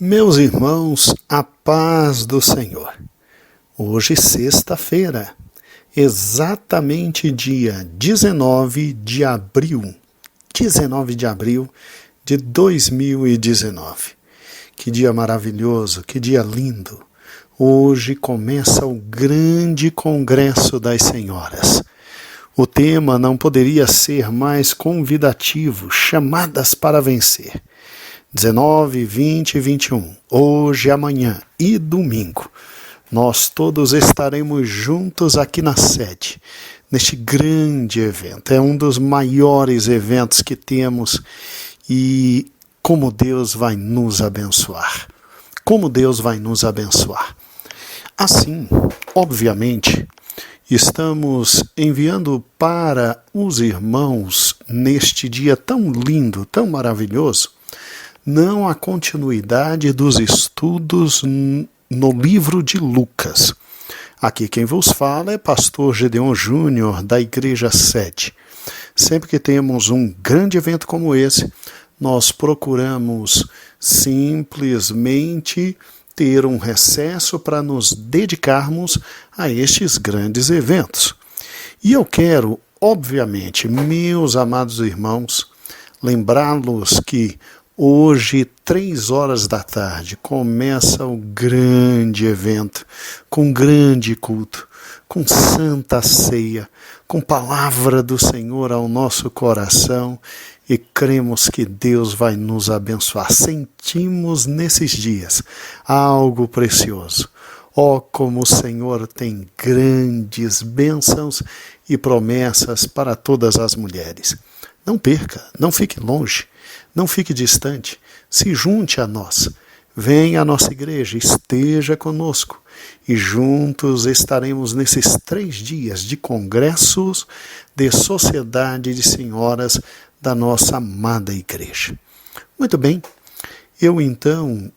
Meus irmãos, a paz do Senhor. Hoje, sexta-feira, exatamente dia 19 de abril de 2019. Que dia maravilhoso, que dia lindo. Hoje começa o grande Congresso das Senhoras. O tema não poderia ser mais convidativo, chamadas para vencer. 19, 20 e 21, hoje, amanhã e domingo, nós todos estaremos juntos aqui na sede, neste grande evento. É um dos maiores eventos que temos e como Deus vai nos abençoar. Como Deus vai nos abençoar. Assim, obviamente, estamos enviando para os irmãos, neste dia tão lindo, tão maravilhoso, não a continuidade dos estudos no livro de Lucas. Aqui quem vos fala é pastor Gedeon Júnior, da Igreja Sede. Sempre que temos um grande evento como esse, nós procuramos simplesmente ter um recesso para nos dedicarmos a estes grandes eventos. E eu quero, obviamente, meus amados irmãos, lembrá-los que hoje, 3 horas da tarde, começa o grande evento, com grande culto, com santa ceia, com palavra do Senhor ao nosso coração e cremos que Deus vai nos abençoar. Sentimos nesses dias algo precioso. Oh, como o Senhor tem grandes bênçãos e promessas para todas as mulheres. Não perca, não fique longe. Não fique distante, se junte a nós, venha à nossa igreja, esteja conosco e juntos estaremos nesses 3 dias de congressos de Sociedade de Senhoras da nossa amada igreja. Muito bem, eu então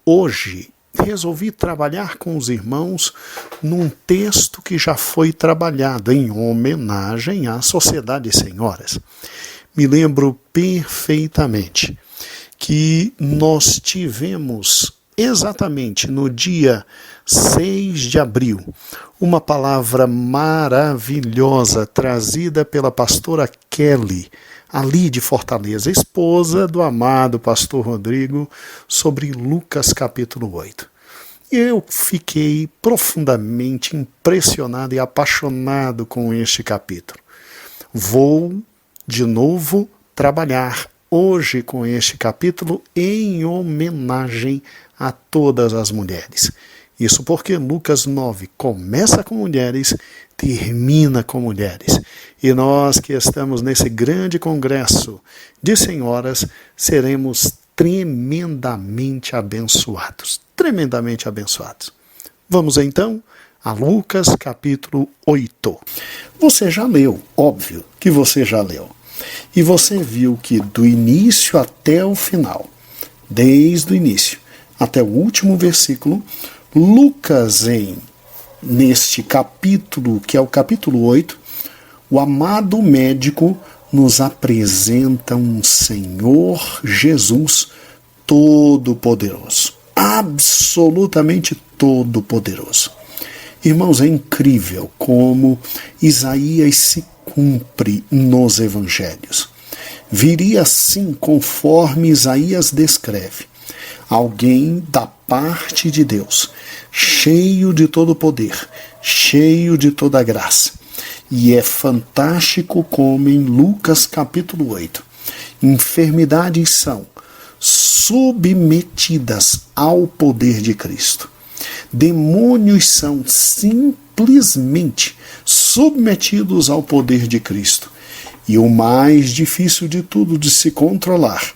hoje resolvi trabalhar com os irmãos num texto que já foi trabalhado em homenagem à Sociedade de Senhoras. Me lembro perfeitamente que nós tivemos exatamente no dia 6 de abril uma palavra maravilhosa trazida pela pastora Kelly, ali de Fortaleza, esposa do amado pastor Rodrigo, sobre Lucas capítulo 8. Eu fiquei profundamente impressionado e apaixonado com este capítulo. Vou de novo trabalhar hoje com este capítulo em homenagem a todas as mulheres. Isso porque Lucas 9 começa com mulheres, termina com mulheres. E nós que estamos nesse grande congresso de senhoras, seremos tremendamente abençoados. Tremendamente abençoados. Vamos então a Lucas capítulo 8. Você já leu, óbvio que você já leu. E você viu que do início até o final, desde o início até o último versículo, Lucas, neste capítulo, que é o capítulo 8, o amado médico nos apresenta um Senhor Jesus todo-poderoso. Absolutamente todo-poderoso. Irmãos, é incrível como Isaías se cumpre nos evangelhos. Viria assim conforme Isaías descreve, alguém da parte de Deus, cheio de todo poder, cheio de toda graça. E é fantástico como em Lucas capítulo 8, enfermidades são submetidas ao poder de Cristo. Demônios são simplesmente submetidos ao poder de Cristo. E o mais difícil de tudo de se controlar,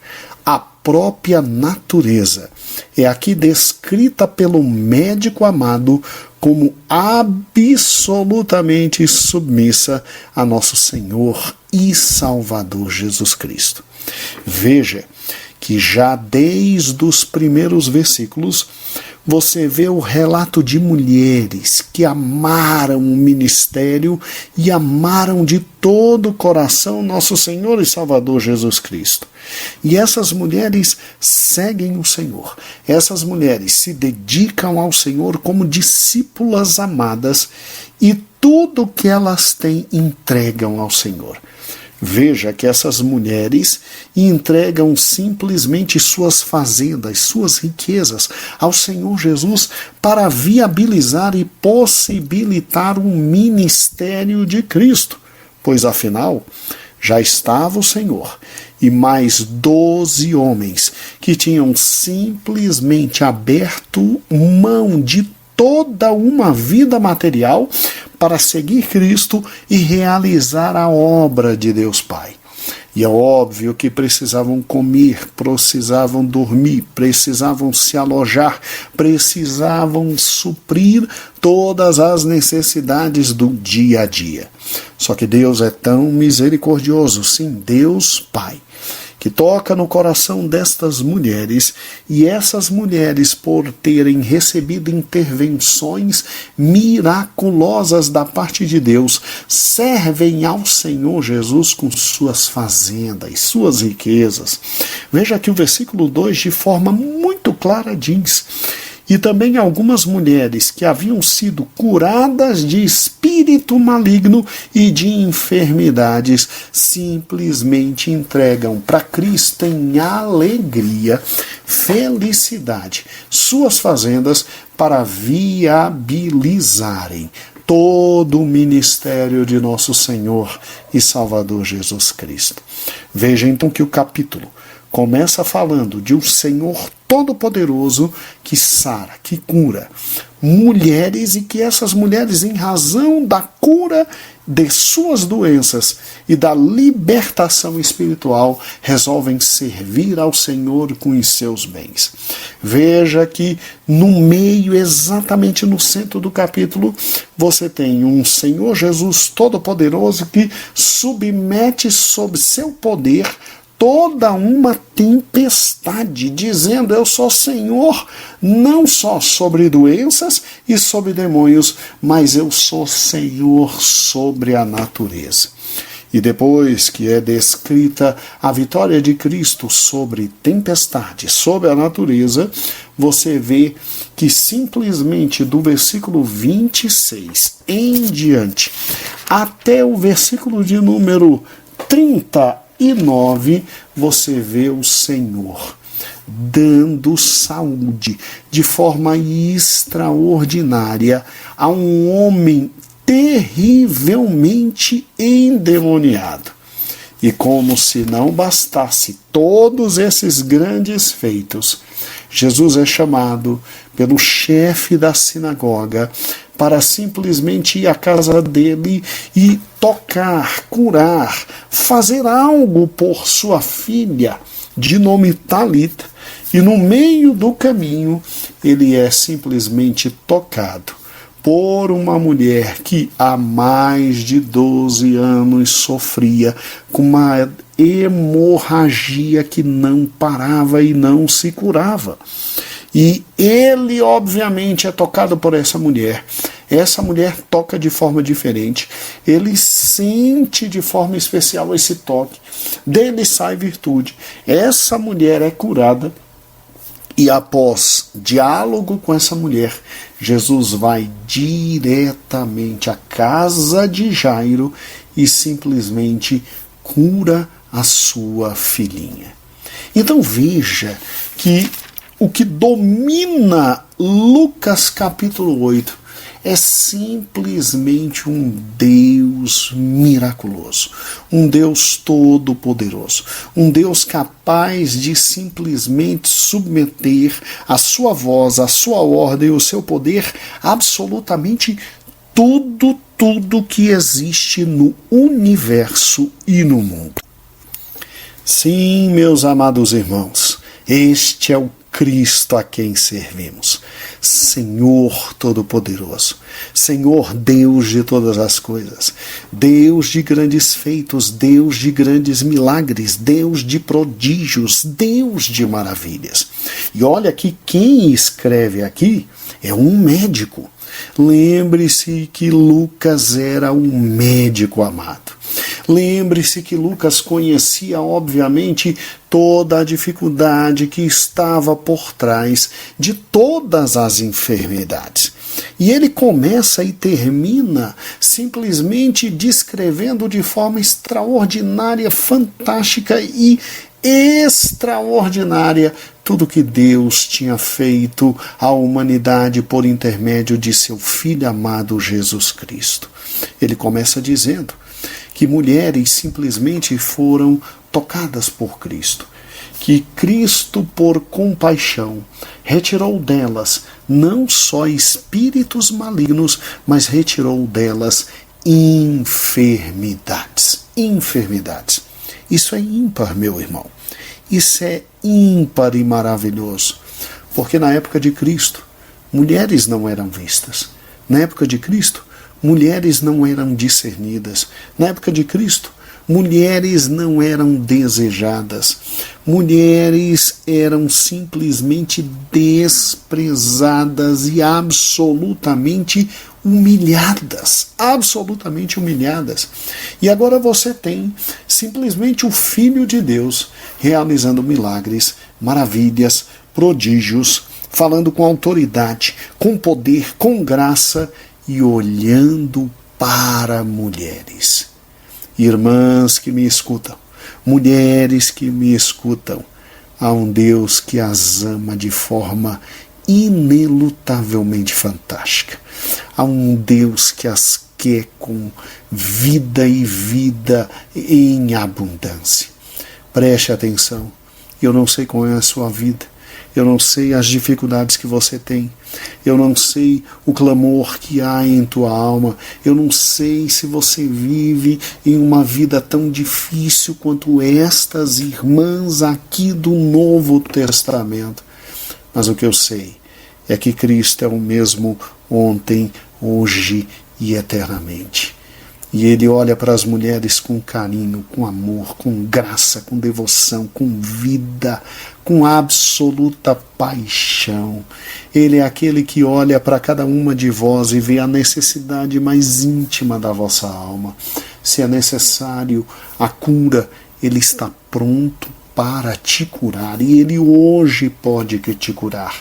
a própria natureza, é aqui descrita pelo médico amado como absolutamente submissa a nosso Senhor e Salvador Jesus Cristo. Veja que já desde os primeiros versículos, você vê o relato de mulheres que amaram o ministério e amaram de todo o coração nosso Senhor e Salvador Jesus Cristo. E essas mulheres seguem o Senhor. Essas mulheres se dedicam ao Senhor como discípulas amadas e tudo que elas têm entregam ao Senhor. Veja que essas mulheres entregam simplesmente suas fazendas, suas riquezas ao Senhor Jesus para viabilizar e possibilitar o ministério de Cristo. Pois afinal, já estava o Senhor e mais 12 homens que tinham simplesmente aberto mão de toda uma vida material para seguir Cristo e realizar a obra de Deus Pai. E é óbvio que precisavam comer, precisavam dormir, precisavam se alojar, precisavam suprir todas as necessidades do dia a dia. Só que Deus é tão misericordioso, sim, Deus Pai, que toca no coração destas mulheres, e essas mulheres, por terem recebido intervenções miraculosas da parte de Deus, servem ao Senhor Jesus com suas fazendas, suas riquezas. Veja que o versículo 2, de forma muito clara, diz: e também algumas mulheres que haviam sido curadas de espírito maligno e de enfermidades simplesmente entregam para Cristo em alegria, felicidade, suas fazendas para viabilizarem todo o ministério de nosso Senhor e Salvador Jesus Cristo. Veja então que o capítulo começa falando de um Senhor Todo-Poderoso que sara, que cura mulheres, e que essas mulheres, em razão da cura de suas doenças e da libertação espiritual, resolvem servir ao Senhor com os seus bens. Veja que no meio, exatamente no centro do capítulo, você tem um Senhor Jesus Todo-Poderoso que submete sob seu poder toda uma tempestade, dizendo: eu sou Senhor não só sobre doenças e sobre demônios, mas eu sou Senhor sobre a natureza. E depois que é descrita a vitória de Cristo sobre tempestade, sobre a natureza, você vê que simplesmente do versículo 26 em diante, até o versículo de número 39, você vê o Senhor dando saúde de forma extraordinária a um homem terrivelmente endemoniado. E como se não bastasse todos esses grandes feitos, Jesus é chamado pelo chefe da sinagoga para simplesmente ir à casa dele e tocar, curar, fazer algo por sua filha, de nome Talita, e no meio do caminho ele é simplesmente tocado por uma mulher que há mais de 12 anos sofria com uma hemorragia que não parava e não se curava. E ele, obviamente, é tocado por essa mulher. Essa mulher toca de forma diferente. Ele sente de forma especial esse toque. Dele sai virtude. Essa mulher é curada. E após diálogo com essa mulher, Jesus vai diretamente à casa de Jairo e simplesmente cura a sua filhinha. Então veja que o que domina Lucas capítulo 8 é simplesmente um Deus miraculoso, um Deus todo-poderoso, um Deus capaz de simplesmente submeter a sua voz, a sua ordem, o seu poder, absolutamente tudo que existe no universo e no mundo. Sim, meus amados irmãos, este é o Cristo a quem servimos. Senhor Todo-Poderoso, Senhor Deus de todas as coisas, Deus de grandes feitos, Deus de grandes milagres, Deus de prodígios, Deus de maravilhas. E olha que quem escreve aqui é um médico. Lembre-se que Lucas era um médico amado. Lembre-se que Lucas conhecia, obviamente, toda a dificuldade que estava por trás de todas as enfermidades. E ele começa e termina simplesmente descrevendo de forma extraordinária, fantástica e extraordinária tudo que Deus tinha feito à humanidade por intermédio de seu Filho amado Jesus Cristo. Ele começa dizendo que mulheres simplesmente foram tocadas por Cristo, que Cristo, por compaixão, retirou delas não só espíritos malignos, mas retirou delas enfermidades. Enfermidades. Isso é ímpar, meu irmão. Isso é ímpar e maravilhoso, porque na época de Cristo, mulheres não eram vistas. Na época de Cristo, mulheres não eram discernidas. Na época de Cristo, mulheres não eram desejadas. Mulheres eram simplesmente desprezadas e absolutamente humilhadas. Absolutamente humilhadas. E agora você tem simplesmente o Filho de Deus realizando milagres, maravilhas, prodígios, falando com autoridade, com poder, com graça e olhando para mulheres. Irmãs que me escutam, mulheres que me escutam, há um Deus que as ama de forma inelutavelmente fantástica. Há um Deus que as quer com vida e vida em abundância. Preste atenção. Eu não sei qual é a sua vida. Eu não sei as dificuldades que você tem. Eu não sei o clamor que há em tua alma. Eu não sei se você vive em uma vida tão difícil quanto estas irmãs aqui do Novo Testamento. Mas o que eu sei é que Cristo é o mesmo ontem, hoje e eternamente. E Ele olha para as mulheres com carinho, com amor, com graça, com devoção, com vida, com absoluta paixão. Ele é aquele que olha para cada uma de vós e vê a necessidade mais íntima da vossa alma. Se é necessário a cura, Ele está pronto para te curar, e Ele hoje pode te curar.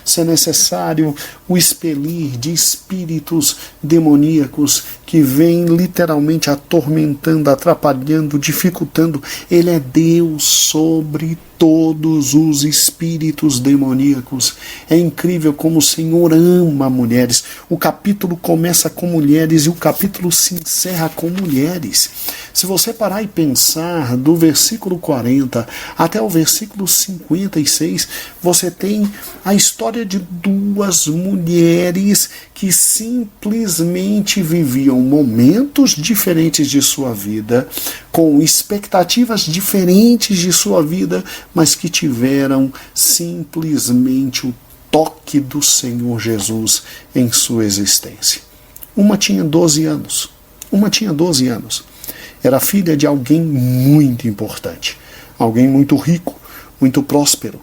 Se é necessário o expelir de espíritos demoníacos que vêm literalmente atormentando, atrapalhando, dificultando, Ele é Deus sobre todos os espíritos demoníacos. É incrível como o Senhor ama mulheres. O capítulo começa com mulheres e o capítulo se encerra com mulheres. Se você parar e pensar do versículo 40 até o versículo 56, você tem a história de duas mulheres que simplesmente viviam momentos diferentes de sua vida, com expectativas diferentes de sua vida, mas que tiveram simplesmente o toque do Senhor Jesus em sua existência. Uma tinha 12 anos. Era filha de alguém muito importante, alguém muito rico, muito próspero,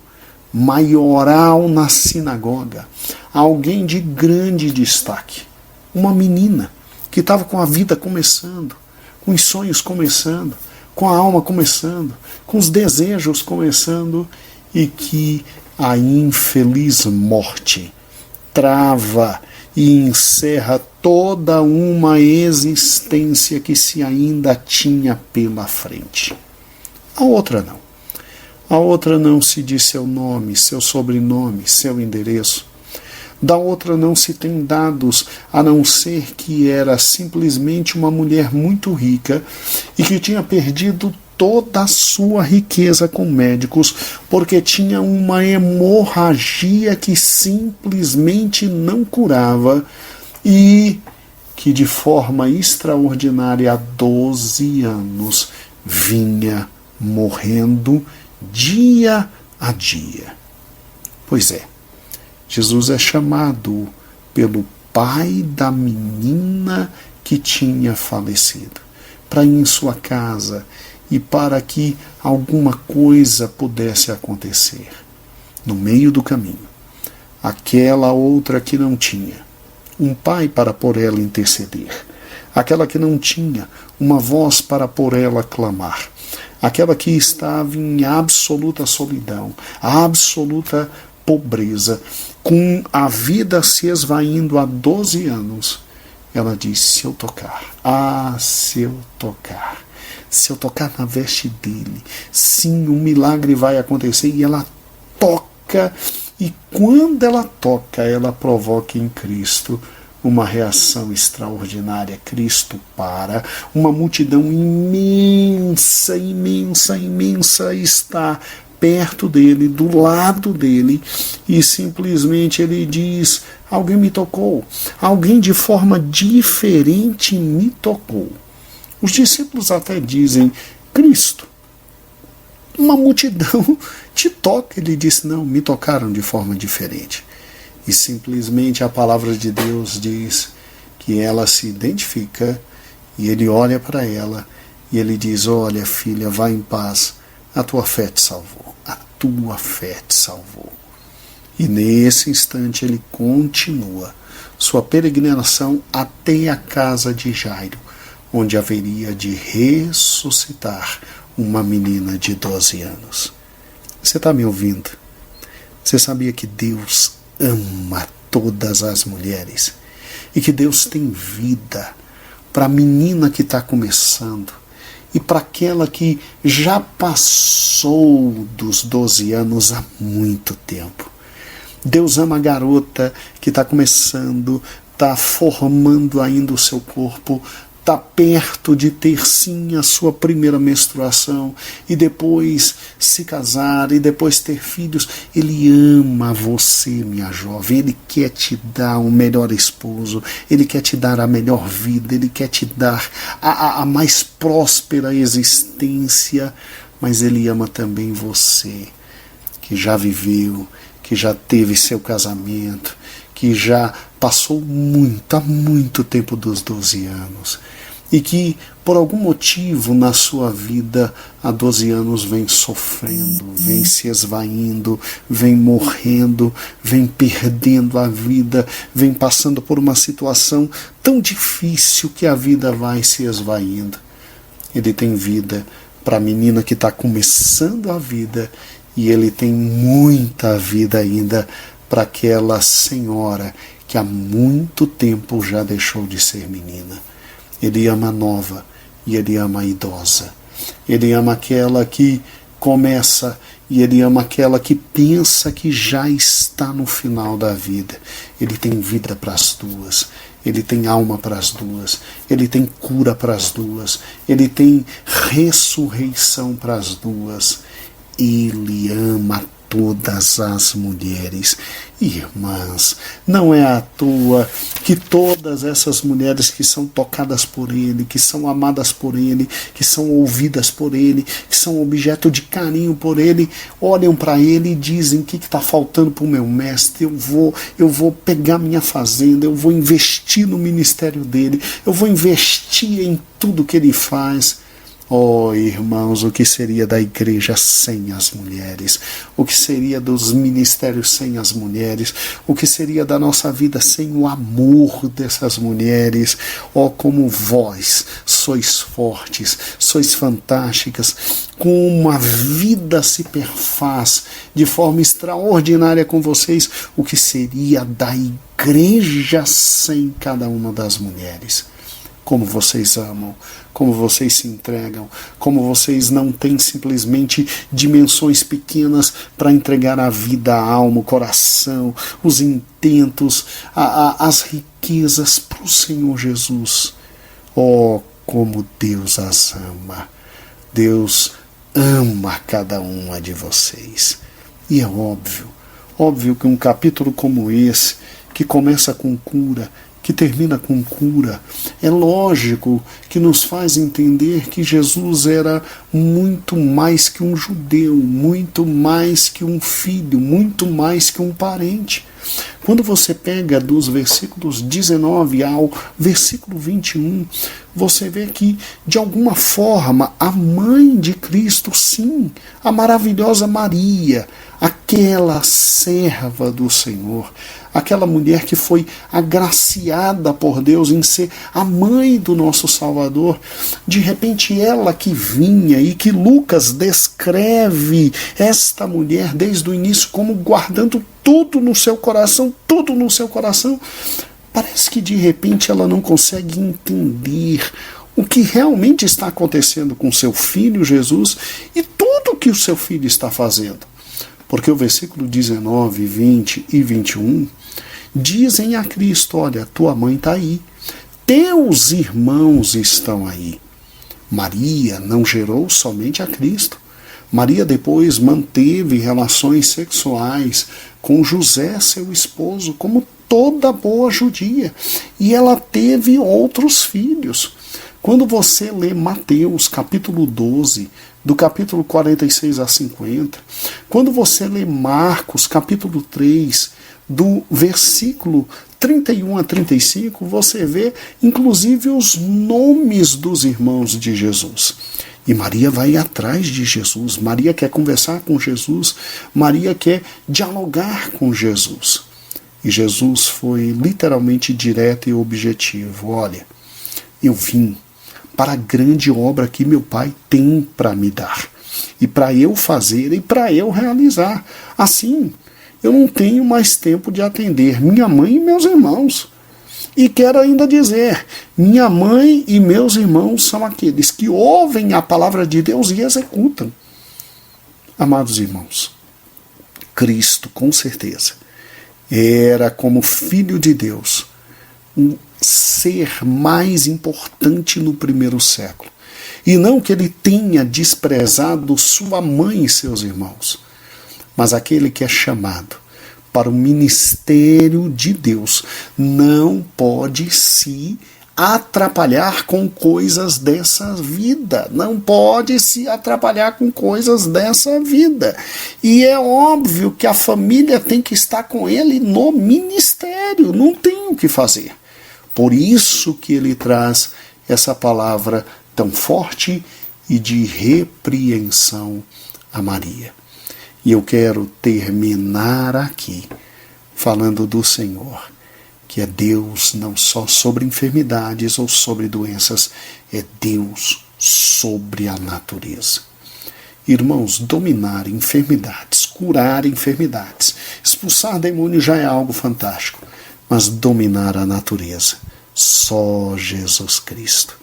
maioral na sinagoga, alguém de grande destaque. Uma menina que estava com a vida começando, com os sonhos começando, com a alma começando, com os desejos começando, e que a infeliz morte trava e encerra toda uma existência que se ainda tinha pela frente. A outra não. A outra não se diz seu nome, seu sobrenome, seu endereço. Da outra não se tem dados, a não ser que era simplesmente uma mulher muito rica e que tinha perdido toda a sua riqueza com médicos, porque tinha uma hemorragia que simplesmente não curava e que de forma extraordinária há 12 anos vinha morrendo dia a dia. Pois é, Jesus é chamado pelo pai da menina que tinha falecido, para ir em sua casa e para que alguma coisa pudesse acontecer. No meio do caminho, aquela outra que não tinha um pai para por ela interceder, aquela que não tinha uma voz para por ela clamar, aquela que estava em absoluta solidão, absoluta pobreza, com a vida se esvaindo há 12 anos, ela disse: se eu tocar, se eu tocar na veste dele, sim, um milagre vai acontecer. E ela toca, e quando ela toca, ela provoca em Cristo uma reação extraordinária. Cristo para, uma multidão imensa, imensa, imensa está perto dele, do lado dele, e simplesmente ele diz: alguém me tocou, alguém de forma diferente me tocou. Os discípulos até dizem: Cristo, uma multidão te toca. Ele disse: não, me tocaram de forma diferente. E simplesmente a palavra de Deus diz que ela se identifica, e ele olha para ela e ele diz: olha, filha, vá em paz, a tua fé te salvou, a tua fé te salvou. E nesse instante ele continua sua peregrinação até a casa de Jairo, onde haveria de ressuscitar uma menina de 12 anos. Você está me ouvindo? Você sabia que Deus ama todas as mulheres e que Deus tem vida para a menina que está começando e para aquela que já passou dos 12 anos há muito tempo? Deus ama a garota que está começando, está formando ainda o seu corpo, está perto de ter sim a sua primeira menstruação e depois se casar e depois ter filhos. Ele ama você, minha jovem. Ele quer te dar o melhor esposo, ele quer te dar a melhor vida, ele quer te dar a mais próspera existência, mas ele ama também você, que já viveu, que já teve seu casamento, que já passou há muito tempo dos 12 anos, e que por algum motivo na sua vida há 12 anos vem sofrendo, vem se esvaindo, vem morrendo, vem perdendo a vida, vem passando por uma situação tão difícil que a vida vai se esvaindo. Ele tem vida para a menina que está começando a vida, e ele tem muita vida ainda para aquela senhora que há muito tempo já deixou de ser menina. Ele ama a nova e ele ama a idosa. Ele ama aquela que começa e ele ama aquela que pensa que já está no final da vida. Ele tem vida para as duas. Ele tem alma para as duas. Ele tem cura para as duas. Ele tem ressurreição para as duas. Ele ama todas as mulheres. Irmãs, não é à toa que todas essas mulheres que são tocadas por ele, que são amadas por ele, que são ouvidas por ele, que são objeto de carinho por ele, olham para ele e dizem: o que está faltando para o meu mestre? Eu vou pegar minha fazenda, eu vou investir no ministério dele, eu vou investir em tudo que ele faz. Oh, irmãos, o que seria da igreja sem as mulheres? O que seria dos ministérios sem as mulheres? O que seria da nossa vida sem o amor dessas mulheres? Oh, como vós sois fortes, sois fantásticas, como a vida se perfaz de forma extraordinária com vocês. O que seria da igreja sem cada uma das mulheres? Como vocês amam, como vocês se entregam, como vocês não têm simplesmente dimensões pequenas para entregar a vida, a alma, o coração, os intentos, as riquezas para o Senhor Jesus. Oh, como Deus as ama! Deus ama cada uma de vocês. E é óbvio que um capítulo como esse, que começa com cura, que termina com cura. É lógico que nos faz entender que Jesus era muito mais que um judeu, muito mais que um filho, muito mais que um parente. Quando você pega dos versículos 19 ao versículo 21, você vê que, de alguma forma, a mãe de Cristo, sim, a maravilhosa Maria, aquela serva do Senhor, aquela mulher que foi agraciada por Deus em ser a mãe do nosso Salvador, de repente ela que vinha e que Lucas descreve esta mulher desde o início como guardando tudo no seu coração, tudo no seu coração, parece que de repente ela não consegue entender o que realmente está acontecendo com seu filho Jesus e tudo que o seu filho está fazendo. Porque o versículo 19, 20 e 21 dizem a Cristo: olha, tua mãe está aí, teus irmãos estão aí. Maria não gerou somente a Cristo. Maria depois manteve relações sexuais com José, seu esposo, como toda boa judia. E ela teve outros filhos. Quando você lê Mateus, capítulo 12, do capítulo 46 a 50, quando você lê Marcos, capítulo 3, do versículo 31 a 35, você vê inclusive os nomes dos irmãos de Jesus. E Maria vai atrás de Jesus, Maria quer conversar com Jesus, Maria quer dialogar com Jesus. E Jesus foi literalmente direto e objetivo: olha, eu vim para a grande obra que meu Pai tem para me dar, e para eu fazer e para eu realizar. Assim, eu não tenho mais tempo de atender minha mãe e meus irmãos. E quero ainda dizer, minha mãe e meus irmãos são aqueles que ouvem a palavra de Deus e executam. Amados irmãos, Cristo, com certeza, era como Filho de Deus, um ser mais importante no primeiro século. E não que ele tenha desprezado sua mãe e seus irmãos, mas aquele que é chamado para o ministério de Deus não pode se atrapalhar com coisas dessa vida, não pode se atrapalhar com coisas dessa vida. E é óbvio que a família tem que estar com ele no ministério, não tem o que fazer. Por isso que ele traz essa palavra tão forte e de repreensão a Maria. E eu quero terminar aqui falando do Senhor, que é Deus não só sobre enfermidades ou sobre doenças, é Deus sobre a natureza. Irmãos, dominar enfermidades, curar enfermidades, expulsar demônios já é algo fantástico, mas dominar a natureza, só Jesus Cristo.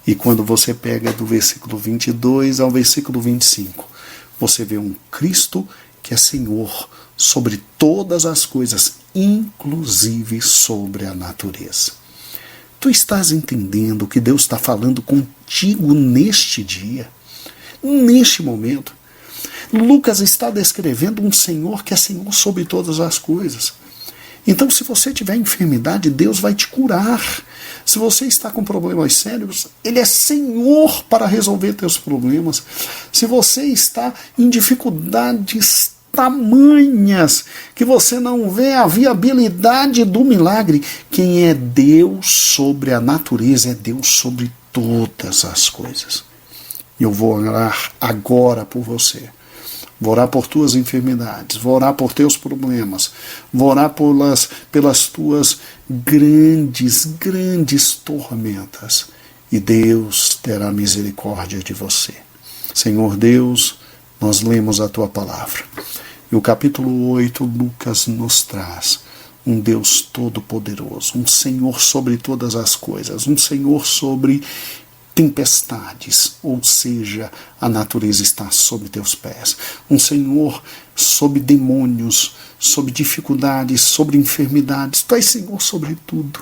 E quando você pega do versículo 22 ao versículo 25, você vê um Cristo que é Senhor sobre todas as coisas, inclusive sobre a natureza. Tu estás entendendo o que Deus está falando contigo neste dia, neste momento? Lucas está descrevendo um Senhor que é Senhor sobre todas as coisas. Então, se você tiver enfermidade, Deus vai te curar. Se você está com problemas sérios, Ele é Senhor para resolver teus problemas. Se você está em dificuldades tamanhas que você não vê a viabilidade do milagre, quem é Deus sobre a natureza é Deus sobre todas as coisas. Eu vou orar agora por você. Vou orar por tuas enfermidades, vou orar por teus problemas, vou orar pelas tuas grandes tormentas. E Deus terá misericórdia de você. Senhor Deus, nós lemos a tua palavra. E o capítulo 8, Lucas nos traz um Deus todo-poderoso, um Senhor sobre todas as coisas, um Senhor sobre tempestades, ou seja, a natureza está sob teus pés. Um Senhor sobre demônios, sobre dificuldades, sobre enfermidades. Tu és Senhor sobre tudo.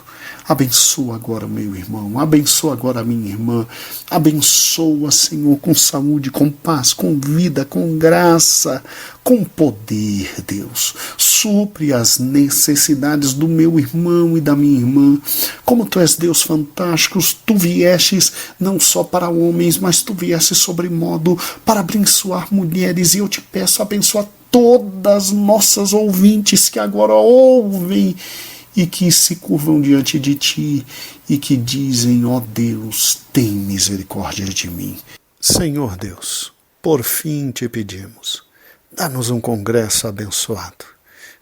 Abençoa agora meu irmão, abençoa agora a minha irmã, abençoa, Senhor, com saúde, com paz, com vida, com graça, com poder, Deus. Supre as necessidades do meu irmão e da minha irmã. Como Tu és Deus fantástico, Tu viestes não só para homens, mas Tu viestes sobremodo para abençoar mulheres, e eu Te peço, abençoa todas nossas ouvintes que agora ouvem e que se curvam diante de Ti e que dizem: ó Deus, tem misericórdia de mim. Senhor Deus, por fim Te pedimos, dá-nos um congresso abençoado,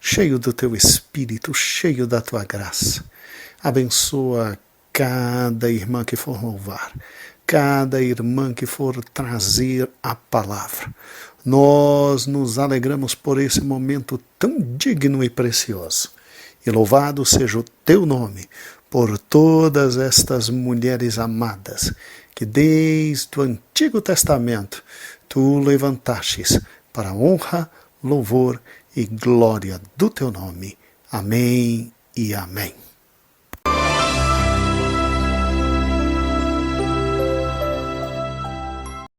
cheio do Teu Espírito, cheio da Tua graça. Abençoa cada irmã que for louvar, cada irmã que for trazer a palavra. Nós nos alegramos por esse momento tão digno e precioso. E louvado seja o Teu nome por todas estas mulheres amadas que desde o Antigo Testamento Tu levantastes para a honra, louvor e glória do Teu nome. Amém e amém.